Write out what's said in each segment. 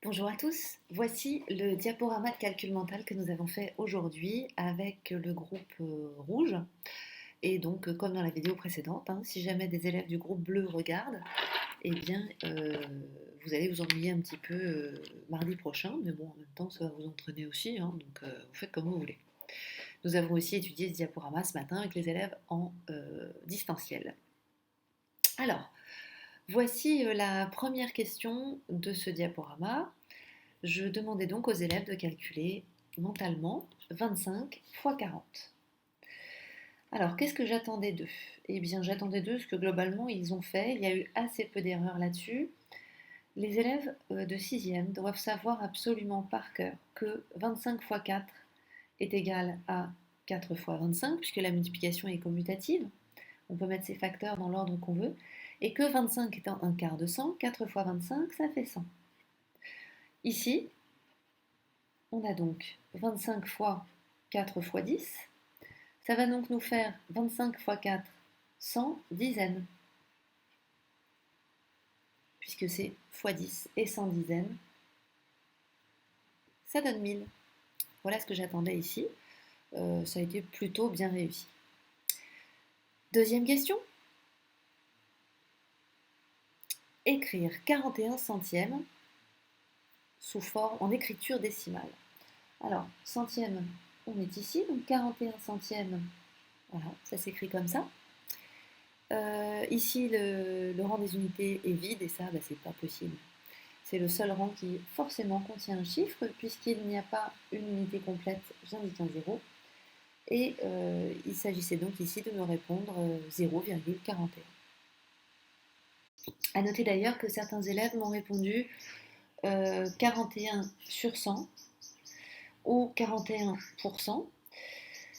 Bonjour à tous, voici le diaporama de calcul mental que nous avons fait aujourd'hui avec le groupe rouge. Et donc, comme dans la vidéo précédente, si jamais des élèves du groupe bleu regardent, eh bien, vous allez vous ennuyer un petit peu mardi prochain, mais bon, en même temps, ça va vous entraîner aussi, donc vous faites comme vous voulez. Nous avons aussi étudié ce diaporama ce matin avec les élèves en distanciel. Alors, voici la première question de ce diaporama. Je demandais donc aux élèves de calculer mentalement 25 fois 40. Alors, qu'est-ce que j'attendais d'eux? Eh bien, j'attendais d'eux ce que globalement ils ont fait. Il y a eu assez peu d'erreurs là-dessus. Les élèves de 6e doivent savoir absolument par cœur que 25 fois 4 est égal à 4 fois 25, puisque la multiplication est commutative. On peut mettre ces facteurs dans l'ordre qu'on veut. Et que 25 étant un quart de 100, 4 fois 25, ça fait 100. Ici, on a donc 25 fois 4 fois 10. Ça va donc nous faire 25 fois 4, 100 dizaines, puisque c'est fois 10 et 100 dizaines. Ça donne 1000. Voilà ce que j'attendais ici. Ça a été plutôt bien réussi. Deuxième question. Écrire 41 centièmes sous forme en écriture décimale. Alors, centième, on est ici, donc 41 centièmes, voilà, ça s'écrit comme ça. Ici, le rang des unités est vide et ça, c'est pas possible. C'est le seul rang qui forcément contient un chiffre, puisqu'il n'y a pas une unité complète, j'indique un 0. Et il s'agissait donc ici de me répondre 0,41. A noter d'ailleurs que certains élèves m'ont répondu 41 sur 100 ou 41%.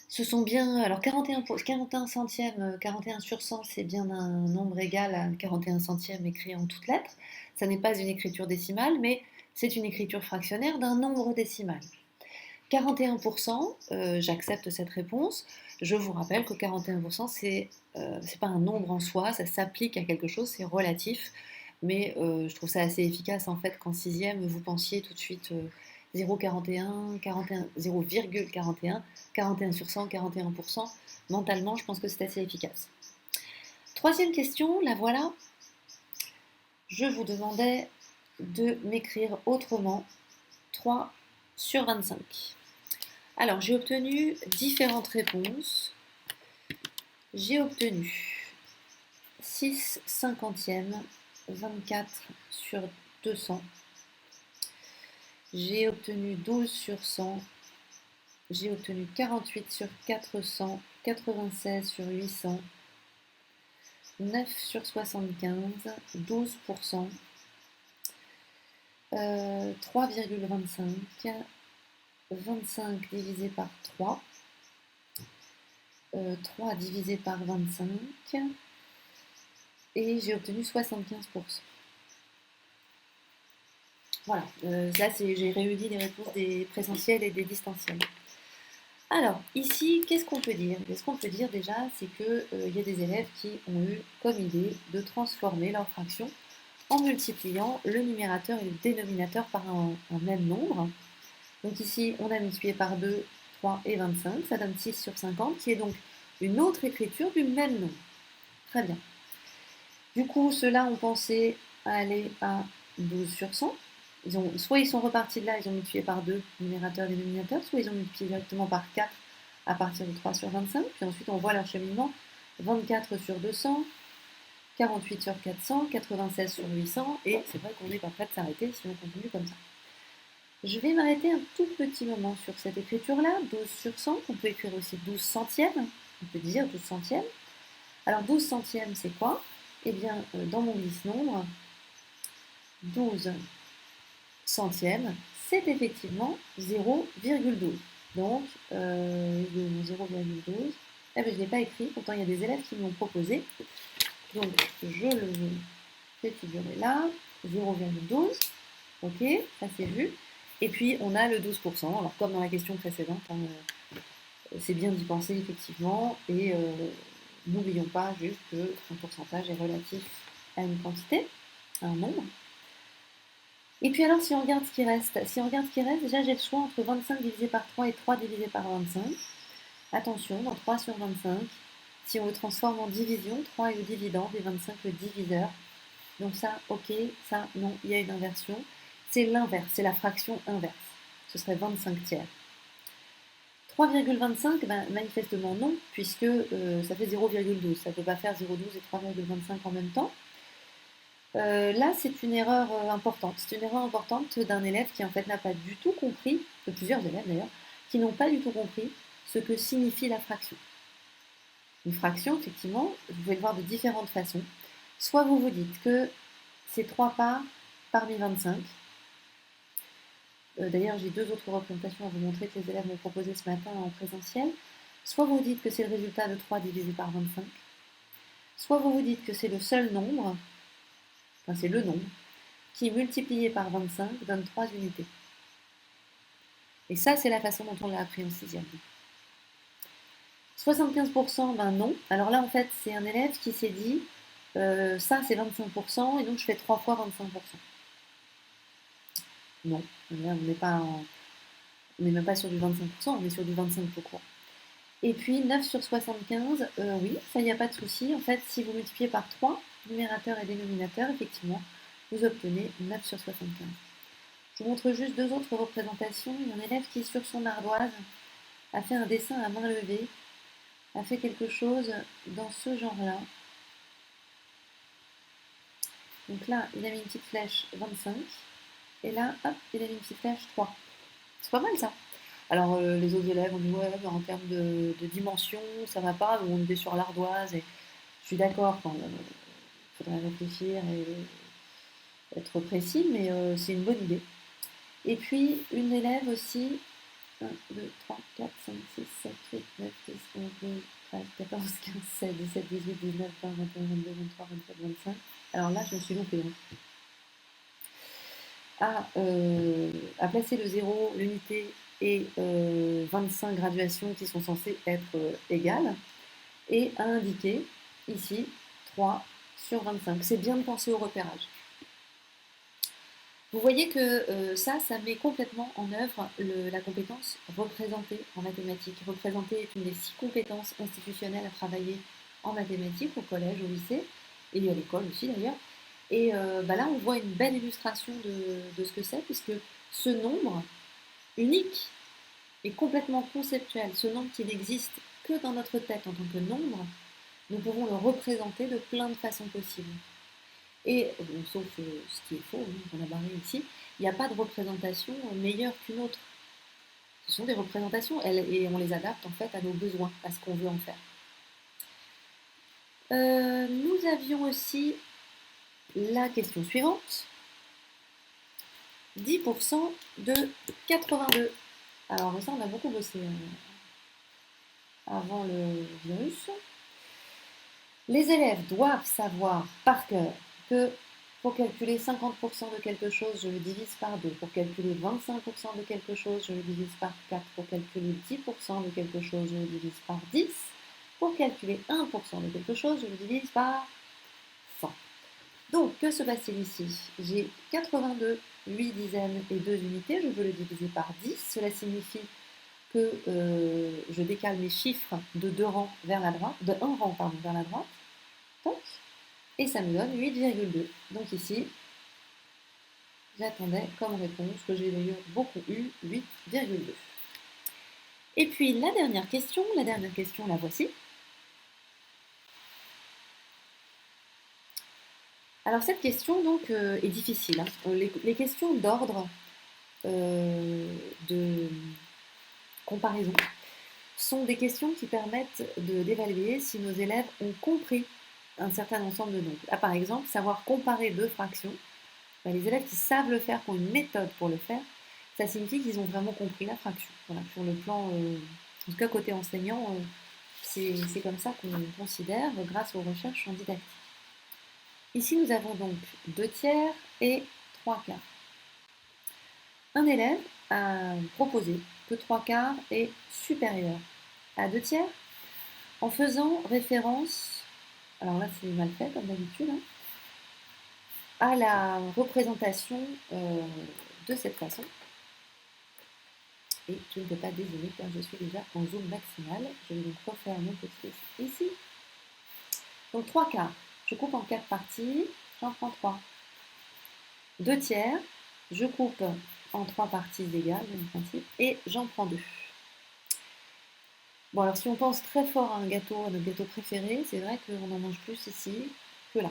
Ce sont bien, alors 41 centièmes, 41 sur 100, c'est bien un nombre égal à 41 centièmes écrit en toutes lettres. Ça n'est pas une écriture décimale, mais c'est une écriture fractionnaire d'un nombre décimal. 41%, j'accepte cette réponse. Je vous rappelle que 41%, c'est pas un nombre en soi, ça s'applique à quelque chose, c'est relatif. Mais je trouve ça assez efficace en fait qu'en sixième, vous pensiez tout de suite 0,41, 41, 0,41, 41 sur 100, 41%. Mentalement, je pense que c'est assez efficace. Troisième question, la voilà. Je vous demandais de m'écrire autrement 3 sur 25. Alors, j'ai obtenu différentes réponses. J'ai obtenu 6 cinquantièmes, 24 sur 200. J'ai obtenu 12 sur 100. J'ai obtenu 48 sur 400, 96 sur 800, 9 sur 75, 12%, 3,25, 25 divisé par 3, 3 divisé par 25, et j'ai obtenu 75%. Voilà, là j'ai réuni les réponses des présentiels et des distanciels. Alors, ici, qu'est-ce qu'on peut dire? Ce qu'on peut dire déjà, c'est qu'il y a des élèves qui ont eu comme idée de transformer leur fraction en multipliant le numérateur et le dénominateur par un même nombre. Donc ici, on a multiplié par 2, 3 et 25, ça donne 6 sur 50, qui est donc une autre écriture du même nombre. Très bien. Du coup, ceux-là ont pensé à aller à 12 sur 100. Soit ils sont repartis de là, ils ont multiplié par 2, numérateur et dénominateur, soit ils ont multiplié directement par 4 à partir de 3 sur 25. Puis ensuite, on voit leur cheminement 24 sur 200, 48 sur 400, 96 sur 800, et c'est vrai qu'on n'est pas prêt de s'arrêter si on continue comme ça. Je vais m'arrêter un tout petit moment sur cette écriture-là, 12 sur 100, on peut écrire aussi 12 centièmes, on peut dire 12 centièmes. Alors 12 centièmes, c'est quoi? Eh bien, dans mon glisse-nombre, 12 centièmes, c'est effectivement 0,12. Donc, 0,12. Eh bien, je ne l'ai pas écrit, pourtant il y a des élèves qui m'ont proposé. Donc, je le fais figurer là, 0,12. Ok, ça c'est vu. Et puis, on a le 12%. Alors, comme dans la question précédente, c'est bien d'y penser effectivement. Et n'oublions pas juste que un pourcentage est relatif à une quantité, à un nombre. Et puis alors, si on regarde ce qui reste, déjà j'ai le choix entre 25 divisé par 3 et 3 divisé par 25. Attention, dans 3 sur 25, si on le transforme en division, 3 est le dividende et 25 le diviseur. Donc ça, ok, ça, non, il y a une inversion. C'est l'inverse, c'est la fraction inverse. Ce serait 25 tiers. 3,25, ben, manifestement non, puisque ça fait 0,12. Ça ne peut pas faire 0,12 et 3,25 en même temps. Là, c'est une erreur importante. C'est une erreur importante d'un élève qui en fait n'a pas du tout compris, de plusieurs élèves d'ailleurs, qui n'ont pas du tout compris ce que signifie la fraction. Une fraction, effectivement, vous pouvez le voir de différentes façons. Soit vous vous dites que c'est 3 parts parmi 25. D'ailleurs, j'ai deux autres représentations à vous montrer que les élèves m'ont proposé ce matin en présentiel. Soit vous dites que c'est le résultat de 3 divisé par 25. Soit vous vous dites que c'est le seul nombre, enfin c'est le nombre, qui multiplié par 25 donne 3 unités. Et ça, c'est la façon dont on l'a appris en 6e. 75%, ben non. Alors là, en fait, c'est un élève qui s'est dit, ça c'est 25%, et donc je fais 3 fois 25%. Non, là, on n'est même pas sur du 25%, on est sur du 25 tout court. Et puis 9 sur 75, oui, ça, il n'y a pas de souci. En fait, si vous multipliez par 3, numérateur et dénominateur, effectivement, vous obtenez 9 sur 75. Je vous montre juste deux autres représentations. Il y a un élève qui, sur son ardoise, a fait un dessin à main levée, a fait quelque chose dans ce genre-là. Donc là, il a mis une petite flèche 25, et là, hop, il a mis une petite flèche 3. C'est pas mal ça. Alors les autres élèves ont dit ouais, mais en termes de dimension, ça va pas, on était sur l'ardoise, et je suis d'accord, il faudrait réfléchir et être précis, mais c'est une bonne idée. Et puis une élève aussi, 1, 2, 3, 4, 5, 6, 7, 8, 9, 10, 11, 12, 13, 14, 15, 16, 17, 18, 19, 20, 21, 22, 23, 24, 25. Alors là, je me suis loupée. À placer le 0, l'unité et 25 graduations qui sont censées être égales, et à indiquer ici 3 sur 25. C'est bien de penser au repérage. Vous voyez que ça met complètement en œuvre la compétence représentée en mathématiques. Représenter est une des 6 compétences institutionnelles à travailler en mathématiques au collège, au lycée, et à l'école aussi d'ailleurs. Et là, on voit une belle illustration de ce que c'est, puisque ce nombre unique est complètement conceptuel. Ce nombre qui n'existe que dans notre tête en tant que nombre, nous pouvons le représenter de plein de façons possibles. Et, sauf ce qui est faux, qu'on a barré ici, il n'y a pas de représentation meilleure qu'une autre. Ce sont des représentations et on les adapte en fait à nos besoins, à ce qu'on veut en faire. Nous avions aussi la question suivante. 10% de 82. Alors ça, on a beaucoup bossé avant le virus. Les élèves doivent savoir par cœur que pour calculer 50% de quelque chose, je le divise par 2. Pour calculer 25% de quelque chose, je le divise par 4. Pour calculer 10% de quelque chose, je le divise par 10. Pour calculer 1% de quelque chose, je le divise par 100. Donc, que se passe-t-il ici? J'ai 82, 8 dizaines et 2 unités. Je veux le diviser par 10. Cela signifie que je décale mes chiffres de 2 rangs vers la droite, de 1 rang pardon, vers la droite. Toc. Et ça me donne 8,2. Donc ici, j'attendais comme réponse, que j'ai d'ailleurs beaucoup eu, 8,2. Et puis la dernière question, la voici. Alors cette question donc est difficile. Hein. Les questions d'ordre de comparaison sont des questions qui permettent d'évaluer si nos élèves ont compris un certain ensemble de nombres. Là par exemple, savoir comparer deux fractions. Les élèves qui savent le faire, qui ont une méthode pour le faire, ça signifie qu'ils ont vraiment compris la fraction. Voilà, sur le plan, en tout cas côté enseignant, c'est comme ça qu'on considère grâce aux recherches en didactique. Ici, nous avons donc 2 tiers et 3 quarts. Un élève a proposé que 3 quarts est supérieur à 2 tiers en faisant référence, alors là c'est mal fait comme d'habitude, hein, à la représentation de cette façon. Et je ne peux pas dézoomer car je suis déjà en zoom maximal. Je vais donc refaire mon petit dessin ici. Donc 3 quarts, je coupe en 4 parties, j'en prends 3. 2 tiers, je coupe en 3 parties égales, même principe, et j'en prends 2. Bon, alors si on pense très fort à un gâteau, à notre gâteau préféré, c'est vrai qu'on en mange plus ici que là.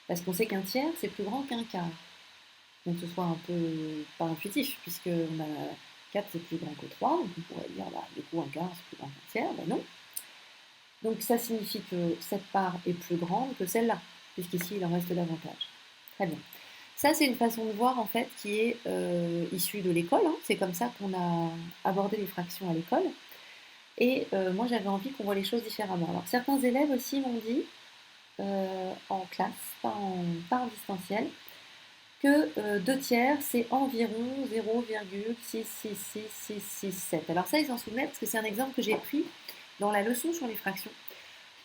Parce qu'on sait qu'un tiers, c'est plus grand qu'un quart. Donc ce soit un peu pas intuitif, puisque on a 4 c'est plus grand que 3, donc on pourrait dire, bah, du coup, un quart c'est plus grand qu'un tiers, ben non. Donc ça signifie que cette part est plus grande que celle-là, puisqu'ici il en reste davantage. Très bien. Ça, c'est une façon de voir en fait qui est issue de l'école. Hein. C'est comme ça qu'on a abordé les fractions à l'école. Et moi, j'avais envie qu'on voit les choses différemment. Alors, certains élèves aussi m'ont dit, en classe, pas en distanciel, que 2 tiers, c'est environ 0,666667. Alors ça, ils s'en souvenaient parce que c'est un exemple que j'ai pris dans la leçon sur les fractions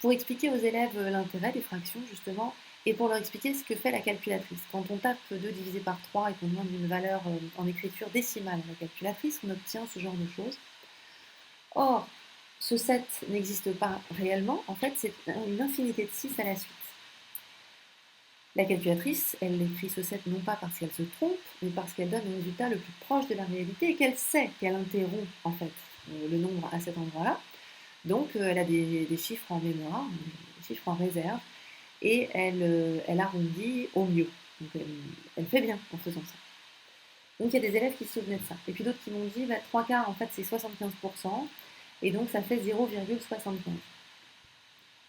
pour expliquer aux élèves l'intérêt des fractions, justement, et pour leur expliquer ce que fait la calculatrice. Quand on tape 2 divisé par 3 et qu'on demande une valeur en écriture décimale à la calculatrice, on obtient ce genre de choses. Or, ce 7 n'existe pas réellement, en fait, c'est une infinité de 6 à la suite. La calculatrice, elle écrit ce 7 non pas parce qu'elle se trompe, mais parce qu'elle donne le résultat le plus proche de la réalité et qu'elle sait qu'elle interrompt, en fait, le nombre à cet endroit-là. Donc, elle a des chiffres en mémoire, des chiffres en réserve, et elle arrondit au mieux. Donc elle fait bien en faisant ça. Donc il y a des élèves qui se souvenaient de ça. Et puis d'autres qui m'ont dit, bah, 3 quarts en fait c'est 75%, et donc ça fait 0,75.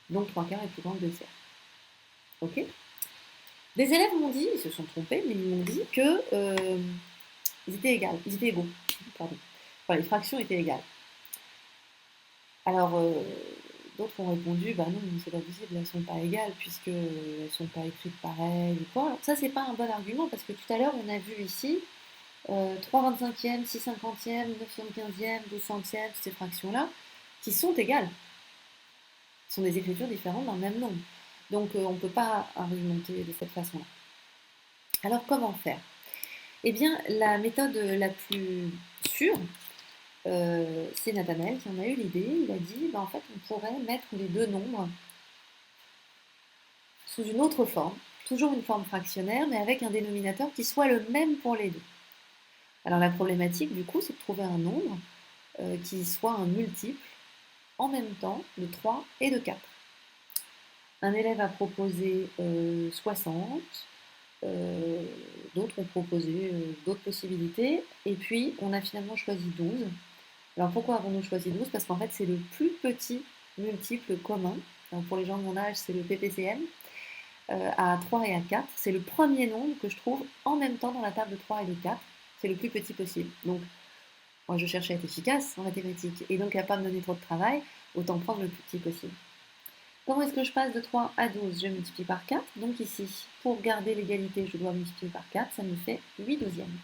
Donc 3 quarts est plus grand que 2 tiers. Ok. Des élèves m'ont dit, ils se sont trompés, mais ils m'ont dit que ils étaient égaux. Pardon. Enfin, les fractions étaient égales. Alors, d'autres ont répondu, bah non, c'est pas possible, elles sont pas égales, puisque elles sont pas écrites pareil ou quoi. Alors ça, c'est pas un bon argument, parce que tout à l'heure, on a vu ici 3/25e, 6/50e, 9/75e, 12/100e, ces fractions-là, qui sont égales. Ce sont des écritures différentes dans le même nombre. Donc, on ne peut pas argumenter de cette façon-là. Alors, comment faire? Eh bien, la méthode la plus sûre, c'est Nathanaël qui en a eu l'idée. Il a dit, bah, en fait, on pourrait mettre les deux nombres sous une autre forme, toujours une forme fractionnaire, mais avec un dénominateur qui soit le même pour les deux. Alors la problématique, du coup, c'est de trouver un nombre qui soit un multiple en même temps de 3 et de 4. Un élève a proposé 60, d'autres ont proposé d'autres possibilités, et puis on a finalement choisi 12. Alors pourquoi avons-nous choisi 12? Parce qu'en fait c'est le plus petit multiple commun. Alors, pour les gens de mon âge, c'est le PPCM. À 3 et à 4, c'est le premier nombre que je trouve en même temps dans la table de 3 et de 4. C'est le plus petit possible. Donc, moi, je cherchais à être efficace en mathématiques et donc à ne pas me donner trop de travail, autant prendre le plus petit possible. Comment est-ce que je passe de 3 à 12? Je multiplie par 4. Donc ici, pour garder l'égalité, je dois multiplier par 4. Ça me fait 8 douzièmes.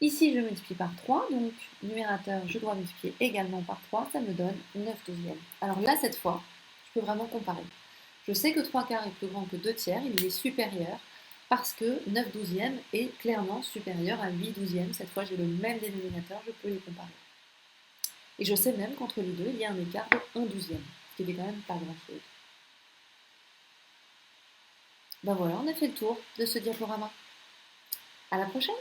Ici, je multiplie par 3. Donc, numérateur, je dois multiplier également par 3. Ça me donne 9 douzièmes. Alors là, cette fois, je peux vraiment comparer. Je sais que 3 quarts est plus grand que 2 tiers, il est supérieur parce que 9 douzièmes est clairement supérieur à 8 douzièmes. Cette fois, j'ai le même dénominateur, je peux les comparer. Et je sais même qu'entre les deux, il y a un écart de 1 douzième, ce qui n'est quand même pas grand-chose. Ben voilà, on a fait le tour de ce diaporama. À la prochaine!